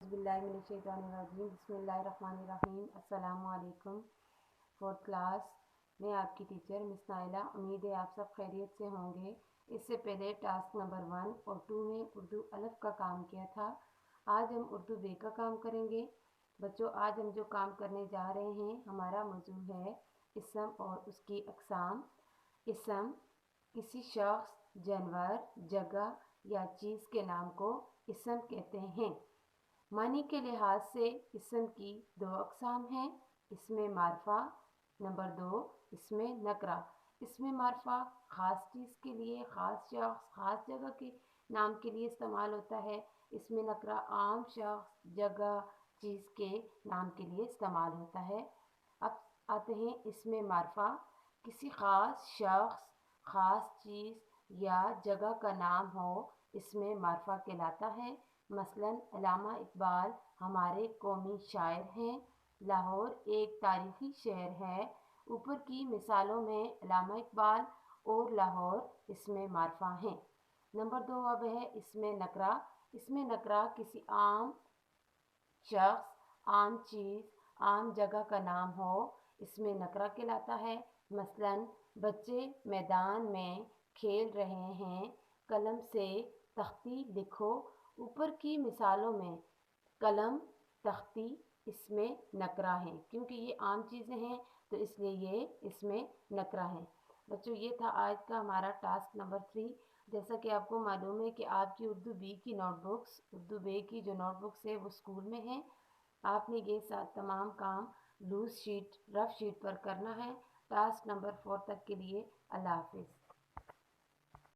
औज़ुबिल्लाहिमिनश्शैतानिर्रजीम बिस्मिल्लाहिर्रहमानिर्रहीम। अस्सलामु अलैकुम। फोर्थ क्लास में आपकी टीचर मिस नाइला। उम्मीद है आप सब खैरियत से होंगे। इससे पहले टास्क नंबर 1 और 2 में उर्दू अलफ का काम किया था। आज हम उर्दू बे का काम करेंगे। बच्चों, आज हम जो काम करने जा रहे हैं, हमारा मौजू है इसम और उसकी अक़साम। इसम किसी शख्स, जानवर, जगह या चीज़ के नाम को इसम कहते हैं। मानी के लिहाज से इसम की 2 अक़साम हैं। इसमें मारफा, नंबर 2 इसमें नकरा। इसमें मारफा ख़ास चीज़ के लिए, ख़ास शख्स, ख़ास जगह के नाम के लिए इस्तेमाल होता है। इसमें नकरा आम शख्स, जगह, चीज़ के नाम के लिए इस्तेमाल होता है। अब आते हैं इसमें मारफा। किसी ख़ास शख्स, ख़ास चीज़ या जगह का नाम हो, इसमें मारफा कहलाता है। मसलन अल्लामा इकबाल हमारे कौमी शायर हैं। लाहौर एक तारीख़ी शहर है। ऊपर की मिसालों में अल्लामा इकबाल और लाहौर इसमें मारफा हैं। नंबर 2 अब है इसमें नकरा। इसमें नकरा किसी आम शख्स, आम चीज़, आम जगह का नाम हो, इसमें नकरा कहलाता है। मसलन बच्चे मैदान में खेल रहे हैं, कलम से तख्ती लिखो। ऊपर की मिसालों में कलम, तख्ती इसमें नकरा है। क्योंकि ये आम चीज़ें हैं तो इसलिए ये इसमें नकरा है। बच्चों, ये था आज का हमारा टास्क नंबर 3। जैसा कि आपको मालूम है कि आपकी उर्दू बी की नोटबुक्स, उर्दू बे की जो नोटबुक्स है वो स्कूल में है। आपने ये तमाम काम लूज़ शीट, रफ शीट पर करना है। टास्क नंबर 4 तक के लिए अल्लाह हाफिज़।